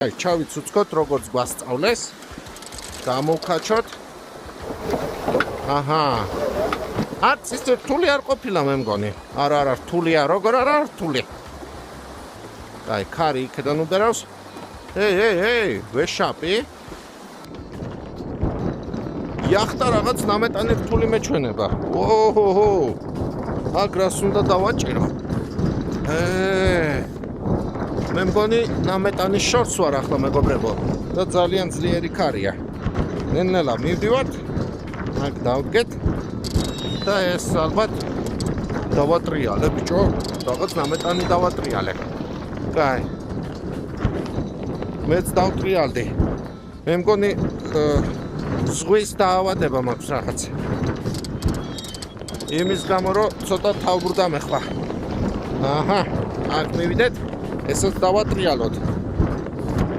აი, ჩავიცუცქოთ, როგორც გვასწავლეს. გამოვქაჩოთ. აჰა. არც ისე რთული არ ყოფილა მე მგონი. არა, რთულია, როგორ არა რთული. აი, ქარი იქიდან უდარავს. ეი, ვეშაპი. იახტა რაღაც ნამეტანი რთული მეჩვენება. ოჰოჰო. აგრას უნდა დავაჭირო. მე მგონი ნამეტანის შორს ვარ ახლა მეგობრებო და ძალიან ძლიერი ქარია. ნელა მივდივართ. აქ დავდგეთ და ეს ალბათ დავატრიალე ბიჭო. რაღაც ნამეტანი დავატრიალე. კაი. მეც დავტრიალდი. მე მგონი ზღვის დაავადება მაქვს რაღაც. იმის გამო რომ ცოტა თავბრდა მე ხვა. აჰა, აქ მივიდეთ. ესაც დავატრიალოთ.